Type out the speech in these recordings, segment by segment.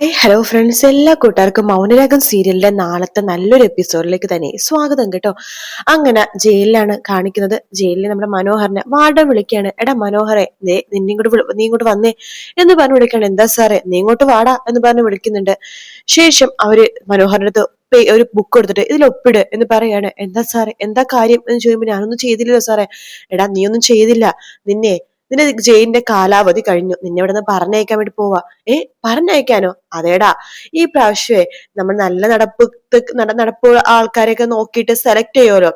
Hello friends, എല്ലാ കൂട്ടുകാർക്കും മൗനരാഗം സീരിയലിന്റെ നാളത്തെ നല്ലൊരു എപ്പിസോഡിലേക്ക് തന്നെ സ്വാഗതം കേട്ടോ. അങ്ങനെ ജയിലിലാണ് കാണിക്കുന്നത്. ജയിലിൽ നമ്മുടെ മനോഹരനെ വാർഡൻ വിളിക്കാണ്. എടാ മനോഹരെ, നീ ഇങ്ങോട്ട് വന്നേ എന്ന് പറഞ്ഞ് വിളിക്കാണ്. എന്താ സാറേ, നീ ഇങ്ങോട്ട് വാടാ എന്ന് പറഞ്ഞ് വിളിക്കുന്നുണ്ട്. ശേഷം അവര് മനോഹരന്റെ അടുത്ത് ഒരു ബുക്ക് കൊടുത്തിട്ട് ഇതിൽ ഒപ്പിട് എന്ന് പറയാണ്. എന്താ സാറേ, എന്താ കാര്യം എന്ന് ചോദിക്കുമ്പോൾ ഞാനൊന്നും ചെയ്തില്ലല്ലോ സാറേ. എടാ നീ ഒന്നും ചെയ്തില്ല, നിന്നെ നിന്റെ ജയിലിന്റെ കാലാവധി കഴിഞ്ഞു, നിന്നെ ഇവിടെ നിന്ന് പറഞ്ഞയക്കാൻ വേണ്ടി പോവാ. പറഞ്ഞയക്കാനോ? അതേടാ, ഈ പ്രാവശ്യമേ നമ്മൾ നല്ല നടപ്പ് ആൾക്കാരെയൊക്കെ നോക്കിയിട്ട് സെലക്ട് ചെയ്യുമല്ലോ.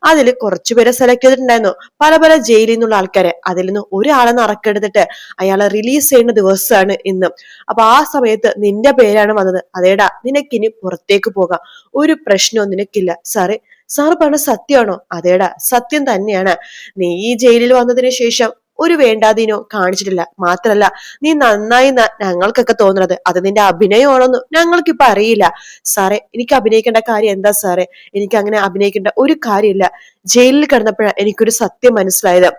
അതിൽ കുറച്ചുപേരെ സെലക്ട് ചെയ്തിട്ടുണ്ടായിരുന്നു, പല പല ജയിലിൽ നിന്നുള്ള ആൾക്കാരെ. അതിൽ നിന്ന് ഒരാളെ നറുക്കെടുത്തിട്ട് അയാളെ റിലീസ് ചെയ്യുന്ന ദിവസമാണ് ഇന്ന്. അപ്പൊ ആ സമയത്ത് നിന്റെ പേരാണ് വന്നത്. അതേടാ, നിനക്കിനി പുറത്തേക്ക് പോകാം, ഒരു പ്രശ്നവും നിനക്കില്ല. സാറ് പറഞ്ഞ സത്യമാണോ? അതേടാ, സത്യം തന്നെയാണ്. നീ ഈ ജയിലിൽ വന്നതിന് ശേഷം ഒരു വേണ്ടാതീനോ കാണിച്ചിട്ടില്ല. മാത്രല്ല, നീ നന്നായി ഞങ്ങൾക്കൊക്കെ തോന്നുന്നത് അത് നിന്റെ അഭിനയമാണോന്ന് ഞങ്ങൾക്കിപ്പൊ അറിയില്ല. സാറേ, എനിക്ക് അഭിനയിക്കേണ്ട കാര്യം എന്താ സാറേ? എനിക്ക് അങ്ങനെ അഭിനയിക്കേണ്ട ഒരു കാര്യമില്ല. ജയിലിൽ കിടന്നപ്പോഴാണ് എനിക്കൊരു സത്യം മനസ്സിലായത്.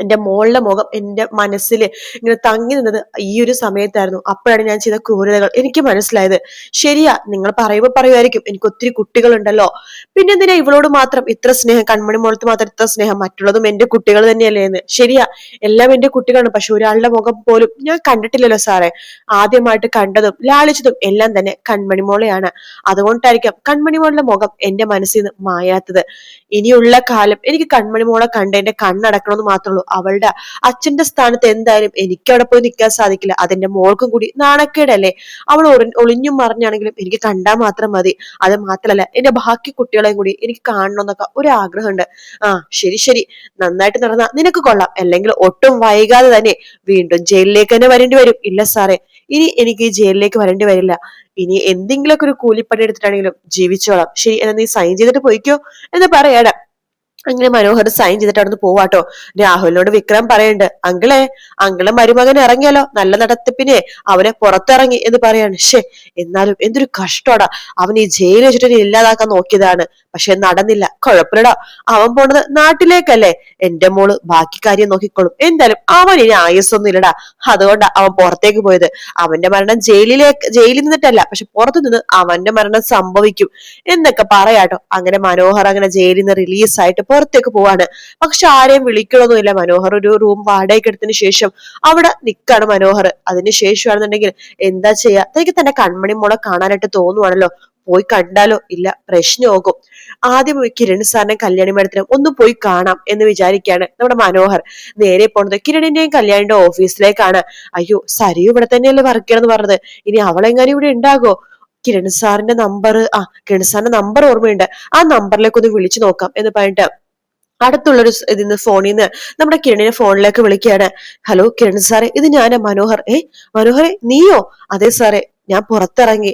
എന്റെ മോളുടെ മുഖം എന്റെ മനസ്സിൽ ഇങ്ങനെ തങ്ങി നിന്നത് ഈ ഒരു സമയത്തായിരുന്നു. അപ്പോഴാണ് ഞാൻ ചെയ്ത ക്രൂരതകൾ എനിക്ക് മനസ്സിലായത്. ശരിയാ, നിങ്ങൾ പറയുമായിരിക്കും എനിക്ക് ഒത്തിരി കുട്ടികളുണ്ടല്ലോ, പിന്നെ എന്തിനാ ഇവളോട് മാത്രം ഇത്ര സ്നേഹം, കൺമണി മോളത്ത് മാത്രം ഇത്ര സ്നേഹം, മറ്റുള്ളതും എന്റെ കുട്ടികൾ തന്നെയല്ലേ എന്ന്. ശരിയാ, എല്ലാം എന്റെ കുട്ടികളാണ്. പക്ഷെ ഒരാളുടെ മുഖം പോലും ഞാൻ കണ്ടിട്ടില്ലല്ലോ സാറേ. ആദ്യമായിട്ട് കണ്ടതും ലാളിച്ചതും എല്ലാം തന്നെ കൺമണി മോളെയാണ്. അതുകൊണ്ടായിരിക്കാം കൺമണി മോളുടെ മുഖം എന്റെ മനസ്സിൽ നിന്ന് മായാത്തത്. ഇനിയുള്ള കാലം എനിക്ക് കൺമണി മോളെ കണ്ട് എന്റെ കണ്ണടക്കണമെന്ന് മാത്രമേ ഉള്ളൂ. അവളുടെ അച്ഛന്റെ സ്ഥാനത്ത് എന്തായാലും എനിക്ക് അവിടെ പോയി നിൽക്കാൻ സാധിക്കില്ല. അതെന്റെ മോൾക്കും കൂടി നാണക്കേടല്ലേ. അവൾ ഒളിഞ്ഞും മറിഞ്ഞാണെങ്കിലും എനിക്ക് കണ്ടാൽ മാത്രം മതി. അത് മാത്രമല്ല, എന്റെ ബാക്കി കുട്ടികളെയും കൂടി എനിക്ക് കാണണമെന്നൊക്കെ ഒരു ആഗ്രഹമുണ്ട്. ശരി, നന്നായിട്ട് നടന്നാ നിനക്ക് കൊള്ളാം. അല്ലെങ്കിൽ ഒട്ടും വൈകാതെ തന്നെ വീണ്ടും ജയിലിലേക്ക് തന്നെ വരേണ്ടി വരും. ഇല്ല സാറേ, ഇനി എനിക്ക് ഈ ജയിലിലേക്ക് വരേണ്ടി വരില്ല. ഇനി എന്തെങ്കിലുമൊക്കെ ഒരു കൂലിപ്പണി എടുത്തിട്ടാണെങ്കിലും ജീവിച്ചോളാം. ശരി, എന്നാ നീ സൈൻ ചെയ്തിട്ട് പോയിക്കോ എന്ന് പറയാണ്. അങ്ങനെ മനോഹർ സൈൻ ചെയ്തിട്ട് അവിടെ നിന്ന് പോവാട്ടോ. രാഹുലിനോട് വിക്രം പറയുന്നുണ്ട്, അങ്കിള് മരുമകൻ ഇറങ്ങിയാലോ, നല്ല നടത്തിപ്പിനെ അവനെ പുറത്തിറങ്ങി എന്ന് പറയാണ്. എന്നാലും എന്തൊരു കഷ്ടോടാ, അവൻ ഈ ജയിലിൽ വെച്ചിട്ട് ഇല്ലാതാക്കാൻ നോക്കിയതാണ്, പക്ഷെ നടന്നില്ല. കുഴപ്പമില്ലടാ, അവൻ പോണത് നാട്ടിലേക്കല്ലേ. എന്റെ മോള് ബാക്കി കാര്യം നോക്കിക്കോളും. എന്തായാലും അവൻ ഇനി ആയുസ്സൊന്നും ഇല്ലടാ, അതുകൊണ്ടാ അവൻ പുറത്തേക്ക് പോയത്. അവന്റെ മരണം ജയിലിൽ നിന്നിട്ടല്ല, പക്ഷെ പുറത്തു നിന്ന് അവന്റെ മരണം സംഭവിക്കും എന്നൊക്കെ പറയാട്ടോ. അങ്ങനെ മനോഹർ അങ്ങനെ ജയിലിൽ നിന്ന് റിലീസായിട്ട് പുറത്തേക്ക് പോവാണ്. പക്ഷെ ആരെയും വിളിക്കണമൊന്നുമില്ല. മനോഹർ ഒരു റൂം വാടകയ്ക്ക് എടുത്തതിന് ശേഷം അവിടെ നിൽക്കാണ് മനോഹർ. അതിന് ശേഷമാണെന്നുണ്ടെങ്കിൽ എന്താ ചെയ്യാ, തനിക്ക് തന്റെ കൺമണി മോളെ കാണാനായിട്ട് തോന്നുവാണല്ലോ, പോയി കണ്ടാലോ? ഇല്ല, പ്രശ്നമാകും. ആദ്യം കിരൺ സാറിനെ കല്യാണി മേഡത്തിനും ഒന്ന് പോയി കാണാം എന്ന് വിചാരിക്കുകയാണ് നമ്മുടെ മനോഹർ. നേരെ പോണത് കിരണിന്റെയും കല്യാണിന്റെ ഓഫീസിലേക്കാണ്. അയ്യോ, സരിയു ഇവിടെ തന്നെയല്ലേ വർക്ക് ചെയ്യണമെന്ന് പറഞ്ഞത്, ഇനി അവളെങ്ങാനും ഇവിടെ ഉണ്ടാകോ? കിരൺ സാറിന്റെ നമ്പർ ഓർമ്മയുണ്ട്, ആ നമ്പറിലേക്ക് ഒന്ന് വിളിച്ചു നോക്കാം എന്ന് പറഞ്ഞിട്ട് അടുത്തുള്ളൊരു ഇതിന്ന് ഫോണിൽ നിന്ന് നമ്മുടെ കിരണിനെ ഫോണിലേക്ക് വിളിക്കുകയാണ്. ഹലോ കിരൺ സാറേ, ഇത് ഞാനാ മനോഹർ. മനോഹരെ, നീയോ? അതെ സാറേ, ഞാൻ പുറത്തിറങ്ങി.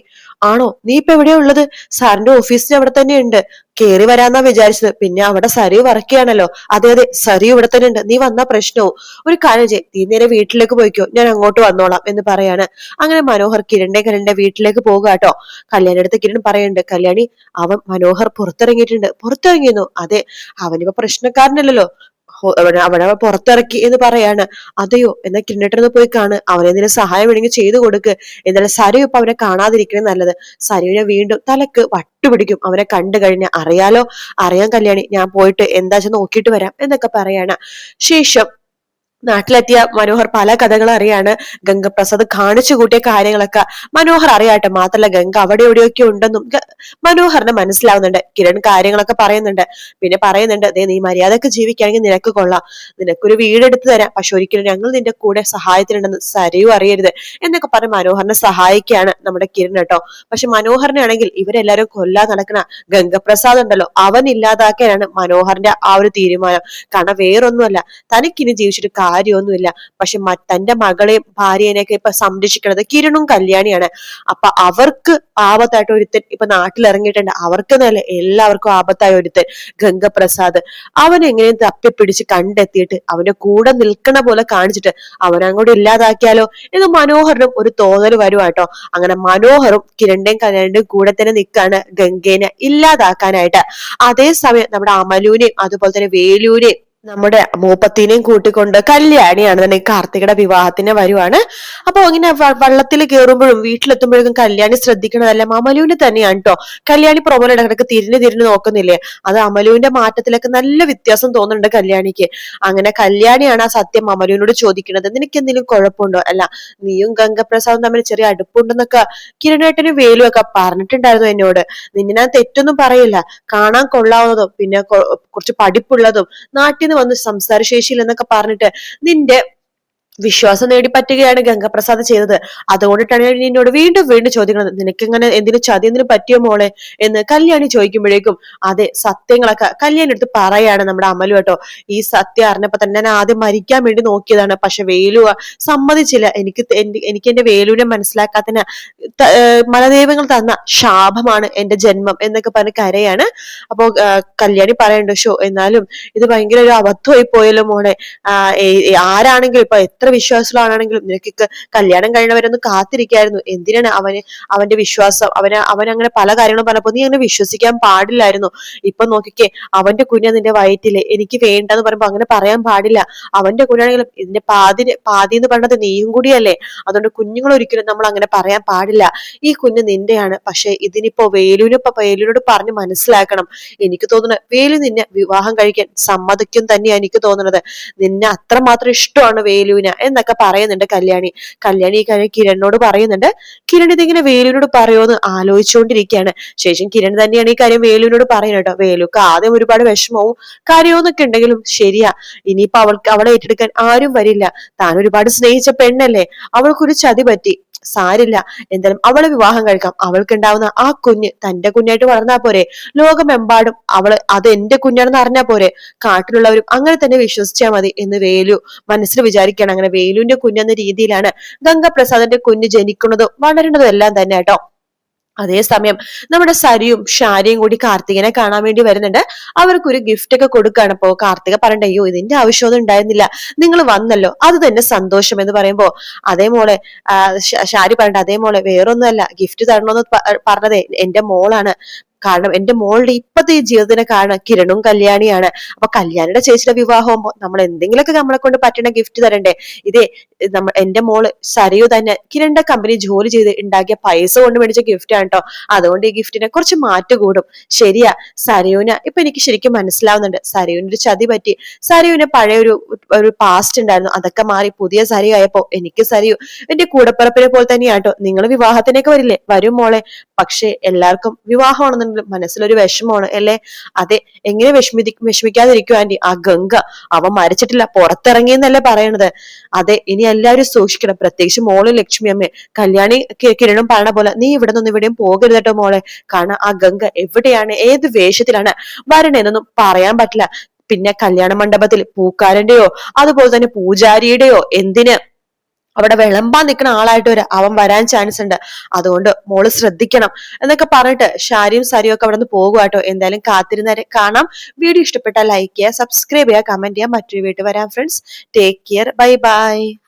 ആണോ? നീ ഇപ്പൊ എവിടെയാ ഉള്ളത്? സാറിന്റെ ഓഫീസിന് അവിടെ തന്നെ ഉണ്ട്, കേറി വരാന്നാ വിചാരിച്ചത്. പിന്നെ അവിടെ സരിയു വറക്കുകയാണല്ലോ. അതെ, സരിയു ഇവിടെ തന്നെ ഉണ്ട്, നീ വന്നാ പ്രശ്നവും. ഒരു കാര്യം ചെയ്യ്, നീ നേരെ വീട്ടിലേക്ക് പോയിക്കോ, ഞാൻ അങ്ങോട്ട് വന്നോളാം എന്ന് പറയാണ്. അങ്ങനെ മനോഹർ കിരണിന്റെ വീട്ടിലേക്ക് പോകുക കേട്ടോ. കല്യാണി അടുത്ത് കിരൺ പറയുന്നുണ്ട്, കല്യാണി, അവൻ മനോഹർ പുറത്തിറങ്ങിയെന്നു. അതെ, അവനിപ്പോ പ്രശ്നക്കാരനല്ലല്ലോ, അവനെ പുറത്തിറക്കി എന്ന് പറയാണ്. അതെയോ? എന്നാ കിരണിട്ടൊന്ന് പോയി കാണ്, അവനെന്തെങ്കിലും സഹായം വേണമെങ്കിൽ ചെയ്തു കൊടുക്ക്. എന്നാലും സരു ഇപ്പൊ അവനെ കാണാതിരിക്കണേ നല്ലത്. സരുവിനെ വീണ്ടും തലക്ക് വട്ടുപിടിക്കും അവനെ കണ്ടു കഴിഞ്ഞാൽ. അറിയാൻ കല്യാണി, ഞാൻ പോയിട്ട് എന്താ നോക്കിയിട്ട് വരാം എന്നൊക്കെ പറയാണ്. ശേഷം നാട്ടിലെത്തിയ മനോഹർ പല കഥകളും അറിയാണ്. ഗംഗപ്രസാദ് കാണിച്ചു കൂട്ടിയ കാര്യങ്ങളൊക്കെ മനോഹർ അറിയാട്ടെ. മാത്രല്ല, ഗംഗ അവിടെ എവിടെയൊക്കെ ഉണ്ടെന്നും മനോഹറിന് മനസ്സിലാവുന്നുണ്ട്. കിരൺ കാര്യങ്ങളൊക്കെ പറയുന്നുണ്ട്. പിന്നെ പറയുന്നുണ്ട്, നീ മര്യാദക്ക് ജീവിക്കുകയാണെങ്കിൽ നിനക്ക് കൊള്ളാം, നിനക്കൊരു വീടെടുത്ത് തരാം, പക്ഷെ ഒരിക്കലും ഞങ്ങൾ നിന്റെ കൂടെ സഹായത്തിനുണ്ടെന്ന് സരയു അറിയരുത് എന്നൊക്കെ പറഞ്ഞ് മനോഹറിനെ സഹായിക്കുകയാണ് നമ്മുടെ കിരൺ കേട്ടോ. പക്ഷെ മനോഹറിനെ ആണെങ്കിൽ ഇവരെല്ലാരും കൊല്ലാൻ നടക്കുന്ന ഗംഗപ്രസാദ് ഉണ്ടല്ലോ, അവൻ ഇല്ലാതാക്കാനാണ് മനോഹറിന്റെ ആ ഒരു തീരുമാനം. കാരണം വേറൊന്നുമല്ല, തനിക്കിനി ജീവിച്ചിട്ട് കാര്യമൊന്നുമില്ല. പക്ഷെ തന്റെ മകളെയും ഭാര്യേനെയൊക്കെ ഇപ്പൊ സംരക്ഷിക്കുന്നത് കിരണും കല്യാണിയാണ്. അപ്പൊ അവർക്ക് ആപത്തായിട്ട് ഒരുത്തൻ ഇപ്പൊ നാട്ടിലിറങ്ങിയിട്ടുണ്ട്. അവർക്ക് നല്ല എല്ലാവർക്കും ആപത്തായ ഒരുത്തൻ ഗംഗപ്രസാദ്. അവൻ എങ്ങനെയും തപ്പിപ്പിടിച്ച് കണ്ടെത്തിയിട്ട് അവന്റെ കൂടെ നിൽക്കണ പോലെ കാണിച്ചിട്ട് അവനങ്ങോട്ട് ഇല്ലാതാക്കിയാലോ എന്ന് മനോഹറിനും ഒരു തോന്നൽ വരുവാട്ടോ. അങ്ങനെ മനോഹറും കിരണിന്റെയും കല്യാണിന്റെയും കൂടെ തന്നെ നിൽക്കാണ് ഗംഗേനെ ഇല്ലാതാക്കാനായിട്ട്. അതേസമയം നമ്മുടെ അമലുവിനെയും അതുപോലെ തന്നെ വേലുവിനെയും നമ്മുടെ മൂപ്പത്തിനെയും കൂട്ടിക്കൊണ്ട് കല്യാണിയാണെന്നുണ്ടെങ്കിൽ കാർത്തികയുടെ വിവാഹത്തിന് വരുവാണ്. അപ്പൊ ഇങ്ങനെ വള്ളത്തിൽ കയറുമ്പോഴും വീട്ടിലെത്തുമ്പോഴേക്കും കല്യാണി ശ്രദ്ധിക്കണതല്ല അമലുവിന്റെ തന്നെയാണ് കേട്ടോ. കല്യാണി പ്രൊമോയിൽ ഇടക്കിടക്ക് തിരിഞ്ഞു തിരിഞ്ഞു നോക്കുന്നില്ലേ, അത് അമലുവിന്റെ മാറ്റത്തിലൊക്കെ നല്ല വ്യത്യാസം തോന്നുന്നുണ്ട് കല്യാണിക്ക്. അങ്ങനെ കല്യാണിയാണ് ആ സത്യം അമലുവിനോട് ചോദിക്കുന്നത്. നിനക്ക് എന്തെങ്കിലും കുഴപ്പമുണ്ടോ? അല്ല, നീയും ഗംഗപ്രസാദും തമ്മിൽ ചെറിയ അടുപ്പുണ്ടെന്നൊക്കെ കിരണേട്ടനും വേലും ഒക്കെ പറഞ്ഞിട്ടുണ്ടായിരുന്നു എന്നോട്. നിന്നെ ഞാൻ തെറ്റൊന്നും പറയില്ല, കാണാൻ കൊള്ളാവുന്നതും പിന്നെ കുറച്ച് പഠിപ്പുള്ളതും നാട്ടിൽ നിന്ന് വന്ന് സംസാരശേഷിയിൽ എന്നൊക്കെ പറഞ്ഞിട്ട് നിന്റെ വിശ്വാസം നേടി പറ്റുകയാണ് ഗംഗപ്രസാദ് ചെയ്തത്. അതുകൊണ്ടിട്ടാണ് ഞാൻ നിന്നോട് വീണ്ടും വീണ്ടും ചോദിക്കുന്നത്, നിനക്ക് ഇങ്ങനെ എന്തിനും ചതി എന്തിനും പറ്റിയോ മോളെ എന്ന് കല്യാണി ചോദിക്കുമ്പോഴേക്കും അതെ സത്യങ്ങളൊക്കെ കല്യാണി എടുത്ത് പറയാണ് നമ്മുടെ അമലു കേട്ടോ. ഈ സത്യം അറിഞ്ഞപ്പോ തന്നെ ഞാൻ ആദ്യം മരിക്കാൻ വേണ്ടി നോക്കിയതാണ്, പക്ഷെ വേലു സമ്മതിച്ചില്ല. എനിക്ക് എന്റെ വേലുവിനെ മനസ്സിലാക്കാത്തതിന് മലദൈവങ്ങൾ തന്ന ശാപമാണ് എന്റെ ജന്മം എന്നൊക്കെ പറഞ്ഞ് കരയാണ്. അപ്പോ കല്യാണി പറയണ്ട്, ഷോ എന്നാലും ഇത് ഭയങ്കര ഒരു അബദ്ധമായി പോയല്ലോ മോളെ. ആരാണെങ്കിലും ഇപ്പൊ എത്ര വിശ്വാസമുള്ളതാണെങ്കിലും നിനക്ക് കല്യാണം കഴിഞ്ഞവരൊന്ന് കാത്തിരിക്കായിരുന്നു. എന്തിനാണ് അവന്റെ വിശ്വാസം, അവനങ്ങനെ പല കാര്യങ്ങളും പറഞ്ഞപ്പോ നീ അങ്ങനെ വിശ്വസിക്കാൻ പാടില്ലായിരുന്നു. ഇപ്പൊ നോക്കിക്കേ, അവന്റെ കുഞ്ഞ നിന്റെ വയറ്റില്, എനിക്ക് വേണ്ടെന്ന് പറയുമ്പോ അങ്ങനെ പറയാൻ പാടില്ല. അവന്റെ കുഞ്ഞാണെങ്കിലും ഇതിന്റെ പാതി എന്ന് പറഞ്ഞത് നീയും കൂടിയല്ലേ. അതുകൊണ്ട് കുഞ്ഞുങ്ങൾ ഒരിക്കലും നമ്മൾ അങ്ങനെ പറയാൻ പാടില്ല. ഈ കുഞ്ഞ് നിന്റെയാണ്. പക്ഷെ ഇതിനിപ്പോ വേലുവിനോട് പറഞ്ഞ് മനസ്സിലാക്കണം. എനിക്ക് തോന്നുന്നത് വേലു നിന്നെ വിവാഹം കഴിക്കാൻ സമ്മതിക്കും തന്നെയാണ് എനിക്ക് തോന്നുന്നത്. നിന്നെ അത്രമാത്രം ഇഷ്ടമാണ് വേലുവിന് എന്നൊക്കെ പറയുന്നുണ്ട് കല്യാണി. കല്യാണി ഈ കാര്യം കിരണിനോട് പറയുന്നുണ്ട്. കിരൺ ഇതിങ്ങനെ വേലുവിനോട് പറയുമെന്ന് ആലോചിച്ചുകൊണ്ടിരിക്കുകയാണ്. ശേഷം കിരൺ തന്നെയാണ് ഈ കാര്യം വേലുവിനോട് പറയുന്നത് കേട്ടോ. വേലുക്ക് ആദ്യം ഒരുപാട് വിഷമവും കാര്യമൊന്നൊക്കെ ഉണ്ടെങ്കിലും ശരിയാ, ഇനിയിപ്പോ അവളെ ഏറ്റെടുക്കാൻ ആരും വരില്ല. താൻ ഒരുപാട് സ്നേഹിച്ച പെണ്ണല്ലേ, അവൾക്കൊരു ചതി പറ്റി, സാരില്ല, എന്തായാലും അവളെ വിവാഹം കഴിക്കാം. അവൾക്ക് ഉണ്ടാവുന്ന ആ കുഞ്ഞ് തന്റെ കുഞ്ഞായിട്ട് വളർന്നാ പോരെ, ലോകമെമ്പാടും അത് എന്റെ കുഞ്ഞാണെന്ന് അറിഞ്ഞാ പോരെ, കാട്ടിലുള്ളവരും അങ്ങനെ തന്നെ വിശ്വസിച്ചാൽ മതി എന്ന് വേലു മനസ്സിൽ വിചാരിക്കുകയാണ്. അങ്ങനെ വേലുവിന്റെ കുഞ്ഞെന്ന രീതിയിലാണ് ഗംഗപ്രസാദിന്റെ കുഞ്ഞ് ജനിക്കുന്നതും വളരുന്നതും എല്ലാം തന്നെ കേട്ടോ. അതേസമയം നമ്മുടെ സരിയും ഷാരിയും കൂടി കാർത്തികനെ കാണാൻ വേണ്ടി വരുന്നുണ്ട്. അവർക്കൊരു ഗിഫ്റ്റ് ഒക്കെ കൊടുക്കുകയാണ്. അപ്പോ കാർത്തിക പറയണ്ട, അയ്യോ ഇതിന്റെ ആവശ്യമൊന്നും ഉണ്ടായിരുന്നില്ല, നിങ്ങൾ വന്നല്ലോ അത് തന്നെ സന്തോഷം എന്ന് പറയുമ്പോ അതേ മോളെ ഷാരി പറയണ്ട, അതേ മോളെ വേറൊന്നുമല്ല, ഗിഫ്റ്റ് തരണമെന്ന് പറഞ്ഞതേ എന്റെ മോളാണ്. കാരണം എന്റെ മോളുടെ ഇപ്പത്തെ ഈ ജീവിതത്തിന് കാരണം കിരണും കല്യാണിയാണ്. അപ്പൊ കല്യാണിയുടെ ചേച്ചിയുടെ വിവാഹമാകുമ്പോ നമ്മൾ എന്തെങ്കിലുമൊക്കെ നമ്മളെ കൊണ്ട് പറ്റുന്ന ഗിഫ്റ്റ് തരണ്ടേ. ഇതേ എന്റെ മോള് സരിയു തന്നെ കിരണിന്റെ കമ്പനി ജോലി ചെയ്ത് ഉണ്ടാക്കിയ പൈസ കൊണ്ട് മേടിച്ച ഗിഫ്റ്റ് ആണ് കേട്ടോ. അതുകൊണ്ട് ഈ ഗിഫ്റ്റിനെ കുറച്ച് മാറ്റം കൂടും. ശരിയാ, സരിയുന് ഇപ്പൊ എനിക്ക് ശരിക്കും മനസ്സിലാവുന്നുണ്ട്, സരിയുവിന് ഒരു ചതി പറ്റി. സരിയുവിന് പഴയ ഒരു പാസ്റ്റ് ഉണ്ടായിരുന്നു, അതൊക്കെ മാറി പുതിയ സരിയു ആയപ്പോ എനിക്ക് സരിയു എന്റെ കൂടപ്പിറപ്പിനെ പോലെ തന്നെയാട്ടോ. നിങ്ങൾ വിവാഹത്തിനൊക്കെ വരില്ലേ, വരും മോളെ. പക്ഷെ എല്ലാവർക്കും വിവാഹമാണെന്നുണ്ടെങ്കിലും മനസ്സിലൊരു വിഷമമാണ് അല്ലേ. അതെ, എങ്ങനെ വിഷമിക്കാതിരിക്കും ആന്റി. ആ ഗംഗ അവൻ മരിച്ചിട്ടില്ല, പുറത്തിറങ്ങിയെന്നല്ലേ പറയണത്. അതെ, ഇനി എല്ലാവരും സൂക്ഷിക്കണം, പ്രത്യേകിച്ച് മോള് ലക്ഷ്മി അമ്മേ. കല്യാണി കിരണും പറയണ പോലെ നീ ഇവിടെ നിന്ന് ഇവിടെയും പോകരുത് കേട്ടോ മോളെ. കാരണം ആ ഗംഗ എവിടെയാണ് ഏത് വേഷത്തിലാണ് വരണേന്നൊന്നും പറയാൻ പറ്റില്ല. പിന്നെ കല്യാണ മണ്ഡപത്തിൽ പൂക്കാരന്റെയോ അതുപോലെ തന്നെ പൂജാരിയുടെയോ എന്തിന് അവിടെ വിളമ്പാൻ നിൽക്കുന്ന ആളായിട്ട് അവൻ വരാൻ ചാൻസ് ഉണ്ട്. അതുകൊണ്ട് മോള് ശ്രദ്ധിക്കണം എന്നൊക്കെ പറഞ്ഞിട്ട് ഷാരിയും സരിയും ഒക്കെ അവിടെ നിന്ന് പോകുക കേട്ടോ. എന്തായാലും കാത്തിരുന്നവരെ കാണാം. വീഡിയോ ഇഷ്ടപ്പെട്ടാൽ ലൈക്ക് ചെയ്യുക, സബ്സ്ക്രൈബ് ചെയ്യുക, കമന്റ് ചെയ്യുക. മറ്റൊരു വീട്ടിൽ വരാം friends. Take care, bye bye.